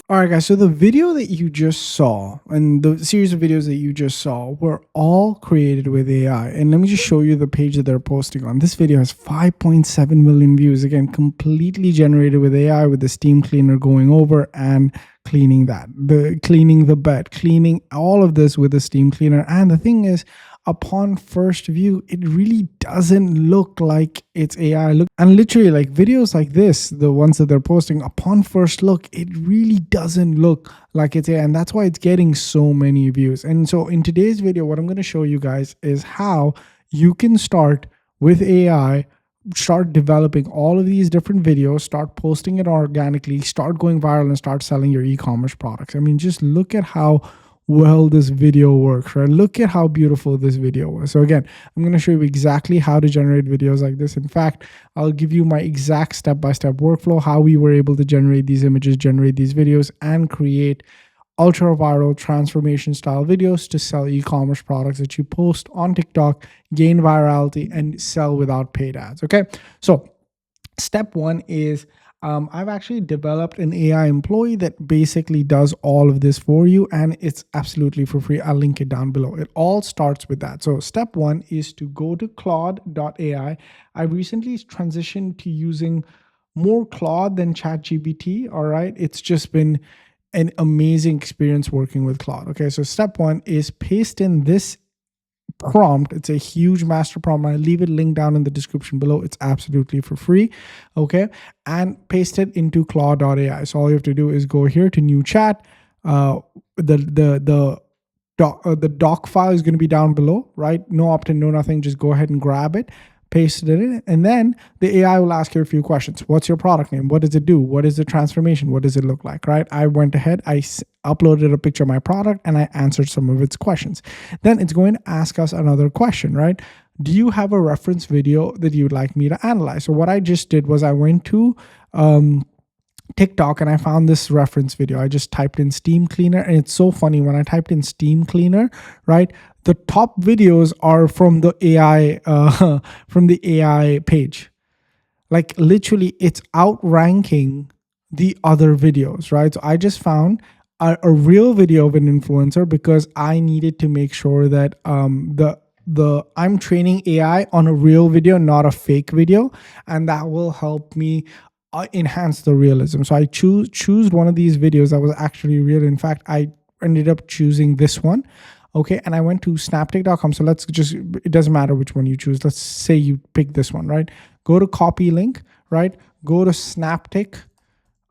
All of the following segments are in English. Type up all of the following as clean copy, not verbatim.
All right, guys. So the video that you just saw and the series of videos that you just saw were all created with AI. And let me just show you the page that they're posting on. This video has 5.7 million views. Again, completely generated with AI with the steam cleaner going over and cleaning cleaning the bed, cleaning all of this with the steam cleaner. And the thing is, upon first view, it really doesn't look like it's AI. Look, and literally, like videos like this, the ones that they're posting, upon first look, it really doesn't look like it's AI, and that's why it's getting so many views. And so, in today's video, what I'm going to show you guys is how you can start with AI. Start developing all of these different videos, start posting it organically, start going viral, and start selling your e-commerce products. I mean, just look at how well this video works, right? Look at how beautiful this video was. So again, I'm going to show you exactly how to generate videos like this. In fact, I'll give you my exact step-by-step workflow, how we were able to generate these images, generate these videos, and create ultra viral transformation style videos to sell e-commerce products that you post on TikTok, gain virality, and sell without paid ads. Okay. So step one is I've actually developed an AI employee that basically does all of this for you, and it's absolutely for free. I'll link it down below. It all starts with that. So step one is to go to Claude.ai. I recently transitioned to using more Claude than ChatGPT. All right. It's just been an amazing experience working with Claude. Okay. So step one is paste in this prompt. It's a huge master prompt. I leave it linked down in the description below. It's absolutely for free. Okay. And paste it into Claude.ai. So all you have to do is go here to new chat. The doc file is going to be down below, right? No opt-in, no nothing. Just go ahead and grab it, paste it in, and then the AI will ask you a few questions. What's your product name? What does it do? What is the transformation? What does it look like, right? I went ahead, I uploaded a picture of my product, and I answered some of its questions. Then it's going to ask us another question, right? Do you have a reference video that you'd like me to analyze? So what I just did was I went to TikTok and I found this reference video. I just typed in steam cleaner, and it's so funny when I typed in steam cleaner, right? The top videos are from the AI from the AI page. Like literally, it's outranking the other videos, right? So I just found a real video of an influencer because I needed to make sure that I'm training AI on a real video, not a fake video, and that will help me enhance the realism. So I choose one of these videos that was actually real. In fact, I ended up choosing this one. Okay, and I went to snaptic.com. So let's just, it doesn't matter which one you choose. Let's say you pick this one, right? Go to copy link, right? Go to snaptic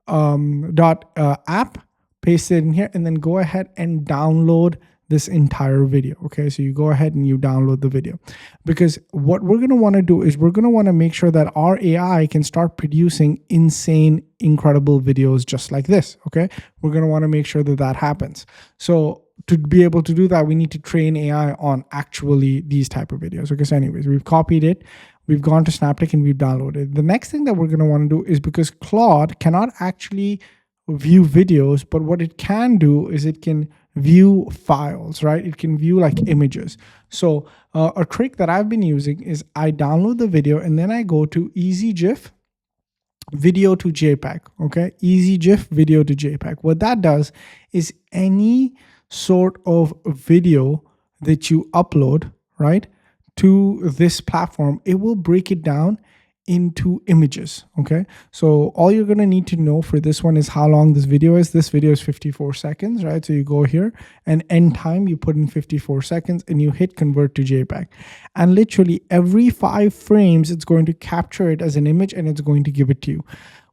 app, paste it in here, and then go ahead and download this entire video. Okay, so you go ahead and you download the video, because what we're going to want to do is we're going to want to make sure that our AI can start producing insane, incredible videos just like this. Okay, we're going to want to make sure that that happens. So to be able to do that, we need to train AI on actually these type of videos. Okay, so anyways, we've copied it, we've gone to Snaptic, and we've downloaded. The next thing that we're going to want to do is, because Claude cannot actually view videos, but what it can do is it can view files, right? It can view like images. So a trick that I've been using is I download the video and then I go to Easy GIF video to JPEG. Okay, Easy GIF video to JPEG. What that does is any sort of video that you upload, right, to this platform, it will break it down into images. Okay, so all you're going to need to know for this one is how long this video is. This video is 54 seconds, right? So you go here and end time, you put in 54 seconds and you hit convert to JPEG, and literally every 5 frames it's going to capture it as an image and it's going to give it to you.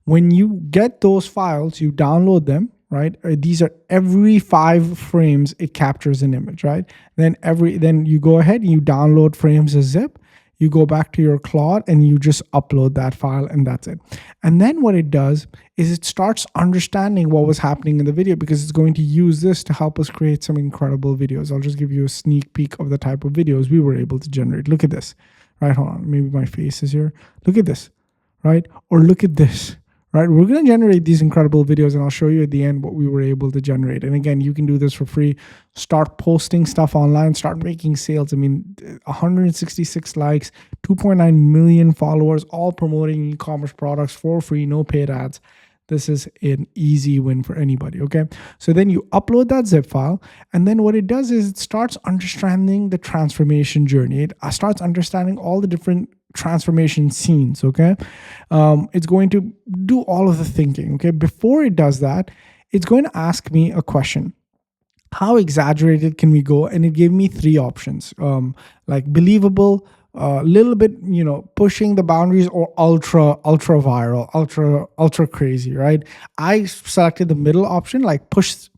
When you get those files, you download them, right? These are every 5 frames it captures an image, right? Then you go ahead and you download frames as zip. You go back to your Claude and you just upload that file, and that's it. And then what it does is it starts understanding what was happening in the video, because it's going to use this to help us create some incredible videos. I'll just give you a sneak peek of the type of videos we were able to generate. Look at this, right? Hold on, maybe my face is here. Look at this, right? Or look at this. Right, we're going to generate these incredible videos, and I'll show you at the end what we were able to generate. And again, you can do this for free. Start posting stuff online, start making sales. I mean, 166 likes, 2.9 million followers, all promoting e-commerce products for free, no paid ads. this is an easy win for anybody. Okay, so then you upload that zip file, and then what it does is it starts understanding the transformation journey. It starts understanding all the different transformation scenes. Okay, it's going to do all of the thinking. Okay, before it does that, it's going to ask me a question: how exaggerated can we go? And it gave me three options, like believable, a little bit, pushing the boundaries, or ultra viral, ultra crazy, right? I selected the middle option, like push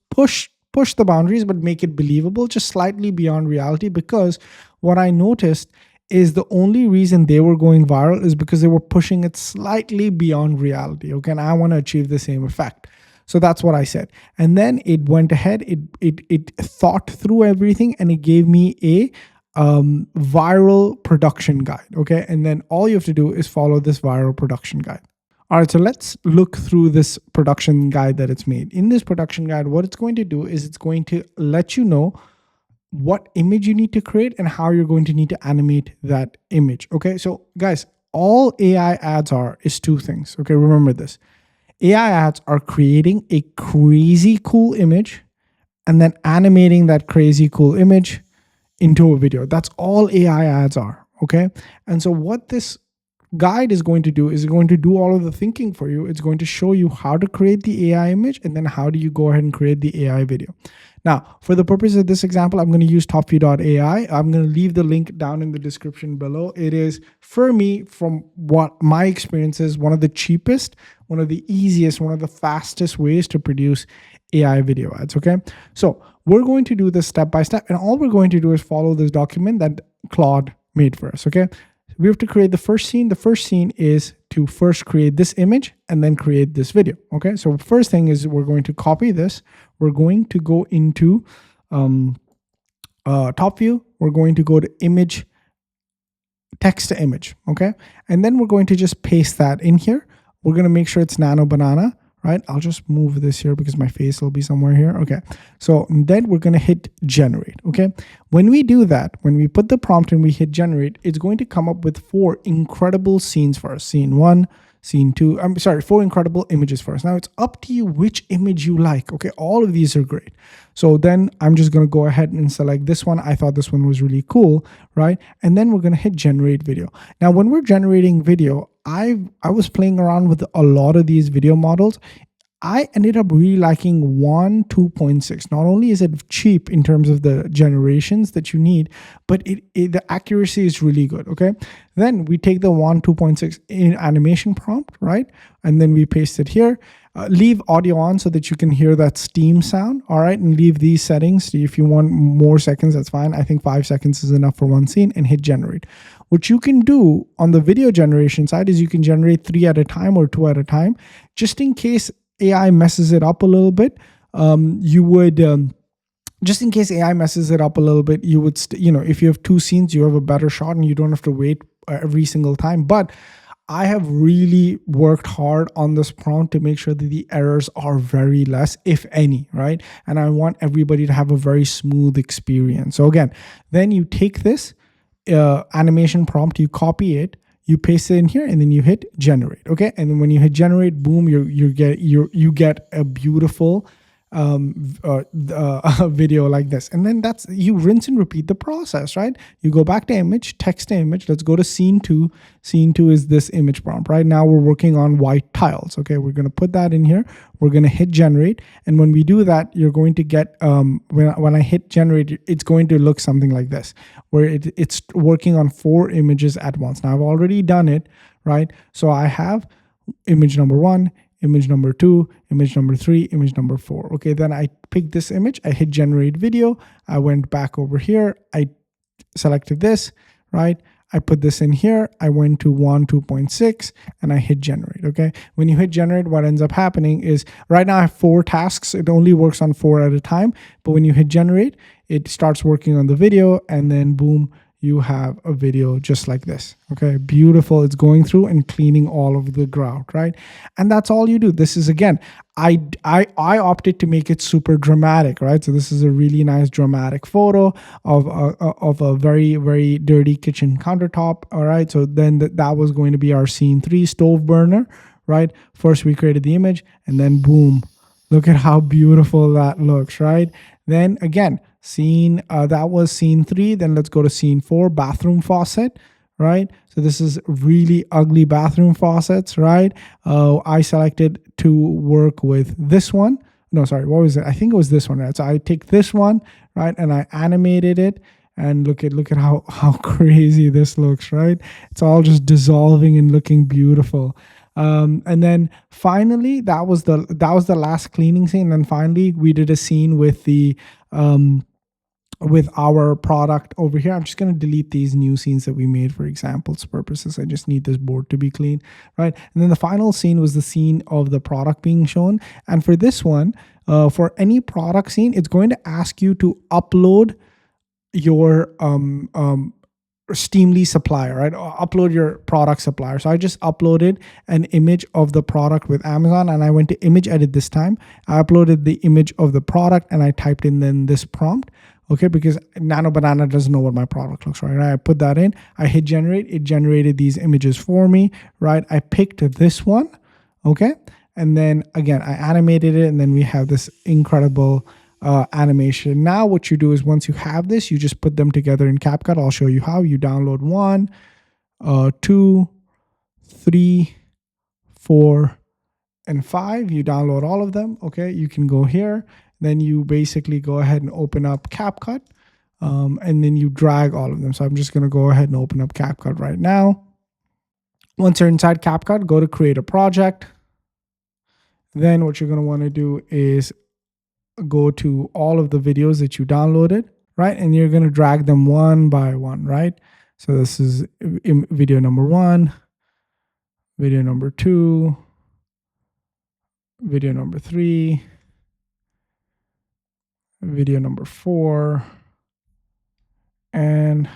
the boundaries, but make it believable, just slightly beyond reality. Because what I noticed is the only reason they were going viral is because they were pushing it slightly beyond reality. Okay, and I want to achieve the same effect. So that's what I said. And then it went ahead, it thought through everything, and it gave me a viral production guide. Okay, and then all you have to do is follow this viral production guide. All right, so let's look through this production guide that it's made. In this production guide, what it's going to do is it's going to let you know what image you need to create and how you're going to need to animate that image. Okay, so guys, all AI ads is two things. Okay, remember this. AI ads are creating a crazy cool image and then animating that crazy cool image into a video. That's all AI ads are. Okay. And so what this guide is going to do is going to do all of the thinking for you. It's going to show you how to create the AI image, and then how do you go ahead and create the AI video. Now, for the purpose of this example, I'm going to use topview.ai. I'm going to leave the link down in the description below. It is, for me, from what my experience is, one of the cheapest, one of the easiest, one of the fastest ways to produce AI video ads. Okay. So we're going to do this step by step, and all we're going to do is follow this document that Claude made for us. Okay. We have to create the first scene. The first scene is to first create this image and then create this video. Okay, so first thing is we're going to copy this. We're going to go into top view. We're going to go to image, text to image. Okay, and then we're going to just paste that in here. We're going to make sure it's nano banana. Right, I'll just move this here because my face will be somewhere here. Okay, so then we're going to hit generate. Okay, when we do that, when we put the prompt and we hit generate, it's going to come up with 4 incredible scenes for us. Scene 1, scene 2, 4 incredible images for us. Now it's up to you which image you like. Okay, all of these are great. So then I'm just going to go ahead and select this one. I thought this one was really cool, right? And then we're going to hit generate video. Now, when we're generating video, I was playing around with a lot of these video models. I ended up really liking 2.6. Not only is it cheap in terms of the generations that you need, but the accuracy is really good. Okay, then we take the 2.6 in animation prompt, right? And then we paste it here. Leave audio on so that you can hear that steam sound. All right, and leave these settings. If you want more seconds, that's fine. I think 5 seconds is enough for one scene, and hit generate. What you can do on the video generation side is you can generate 3 at a time or 2 at a time, just in case AI messes it up a little bit. Just in case AI messes it up a little bit, you would, if you have 2 scenes, you have a better shot and you don't have to wait every single time. But I have really worked hard on this prompt to make sure that the errors are very less, if any, right? And I want everybody to have a very smooth experience. So again, then you take this animation prompt, you copy it, you paste it in here, and then you hit generate. Okay, and then when you hit generate, boom, you get a beautiful video like this. And then you rinse and repeat the process, right? You go back to image, text to image. Let's go to scene 2. Scene 2 is this image prompt. Right now we're working on white tiles. Okay, we're going to put that in here. We're going to hit generate, and when we do that, you're going to get when I hit generate, it's going to look something like this, where it's working on 4 images at once. Now I've already done it, right? So I have image number 1, image number 2, image number 3, image number 4. Okay, then I picked this image, I hit generate video, I went back over here, I selected this, right? I put this in here, I went to 2.6, and I hit generate. Okay, when you hit generate, what ends up happening is, right now I have 4 tasks. It only works on 4 at a time, but when you hit generate, it starts working on the video, and then boom, you have a video just like this. Okay, beautiful. It's going through and cleaning all of the grout, right? And that's all you do. This is, again, I opted to make it super dramatic, right? So this is a really nice dramatic photo of a very, very dirty kitchen countertop. All right, so then that was going to be our scene 3 stove burner, right? First we created the image, and then boom, look at how beautiful that looks, right? Then again, that was scene 3. Then let's go to scene 4, bathroom faucet, right? So this is really ugly bathroom faucets, right? I selected to work with this one. No, sorry, what was it? I think it was this one, right? So I take this one, right, and I animated it, and look at how crazy this looks, right? It's all just dissolving and looking beautiful. And then finally, that was the last cleaning scene. And then finally, we did a scene with the with our product over here. I'm just going to delete these new scenes that we made for examples purposes. I just need this board to be clean, right? And then the final scene was the scene of the product being shown. And for this one, for any product scene, it's going to ask you to upload your Steamly supplier, right? Or upload your product supplier. So I just uploaded an image of the product with Amazon, and I went to image edit this time. I uploaded the image of the product, and I typed in then this prompt. Okay, because Nano Banana doesn't know what my product looks like, right? I put that in, I hit generate, it generated these images for me, right? I picked this one, okay? And then again, I animated it, and then we have this incredible animation. Now what you do is once you have this, you just put them together in CapCut. I'll show you how. You download 1, 2, 3, 4, and 5. You download all of them. Okay, you can go here. Then you basically go ahead and open up CapCut, and then you drag all of them. So I'm just going to go ahead and open up CapCut right now. Once you're inside CapCut, go to create a project. Then what you're going to want to do is go to all of the videos that you downloaded, right? And you're going to drag them one by one, right? So this is video number 1, video number 2, video number 3, video number 4, and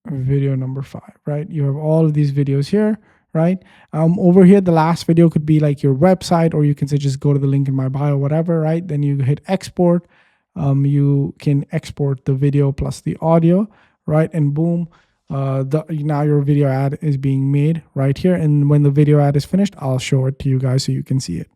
video number 5, right? You have all of these videos here, right? Over here, the last video could be like your website, or you can say just go to the link in my bio, whatever, right? Then you hit export. You can export the video plus the audio, right? And boom, now your video ad is being made right here. And when the video ad is finished, I'll show it to you guys so you can see it.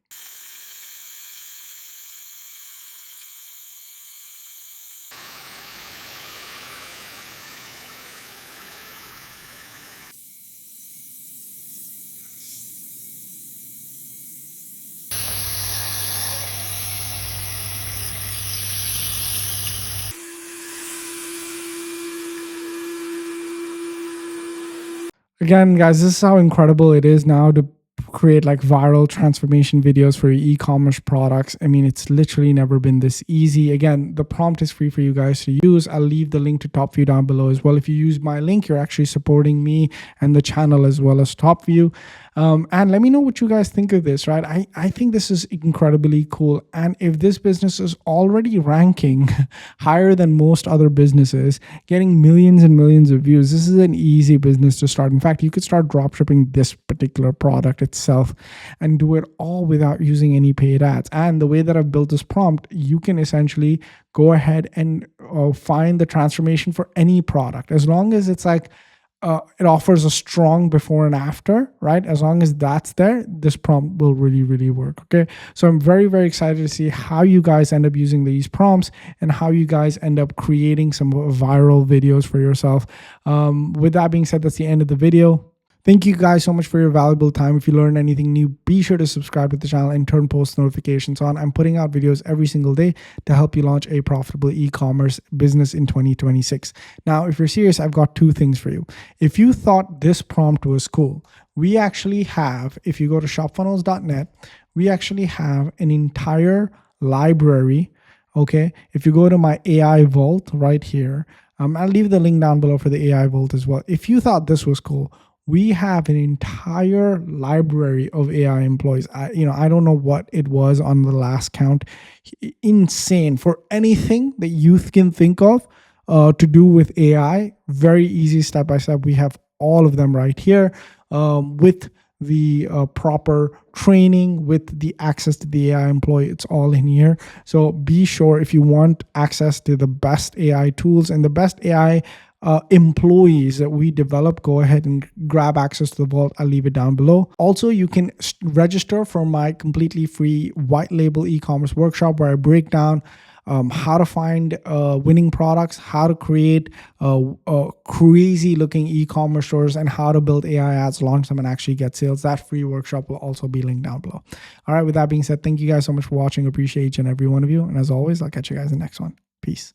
Again, guys, this is how incredible it is now to create like viral transformation videos for your e-commerce products. I mean, it's literally never been this easy. Again, the prompt is free for you guys to use. I'll leave the link to TopView down below as well. If you use my link, you're actually supporting me and the channel as well as TopView. And let me know what you guys think of this, right? I think this is incredibly cool. And if this business is already ranking higher than most other businesses, getting millions and millions of views, this is an easy business to start. In fact, you could start dropshipping this particular product itself and do it all without using any paid ads. And the way that I've built this prompt, you can essentially go ahead and find the transformation for any product, as long as it's like it offers a strong before and after, right? As long as that's there, this prompt will really, really work. Okay. So I'm very, very excited to see how you guys end up using these prompts and how you guys end up creating some viral videos for yourself. With that being said, that's the end of the video. Thank you guys so much for your valuable time. If you learned anything new, be sure to subscribe to the channel and turn post notifications on. I'm putting out videos every single day to help you launch a profitable e-commerce business in 2026. Now, if you're serious, I've got 2 things for you. If you thought this prompt was cool, we actually have, if you go to shopfunnels.net, we actually have an entire library. Okay. If you go to my AI vault right here, I'll leave the link down below for the AI vault as well. If you thought this was cool, we have an entire library of AI employees. I don't know what it was on the last count. Insane. For anything that you can think of to do with AI, very easy step by step. We have all of them right here with the proper training, with the access to the AI employee. It's all in here. So be sure, if you want access to the best AI tools and the best AI employees that we develop, go ahead and grab access to the vault. I'll leave it down below. Also, you can register for my completely free white label e-commerce workshop where I break down how to find winning products, how to create crazy looking e-commerce stores, and how to build AI ads, launch them, and actually get sales. That free workshop will also be linked down below. All right, with that being said, thank you guys so much for watching. Appreciate each and every one of you. And as always, I'll catch you guys in the next one. Peace.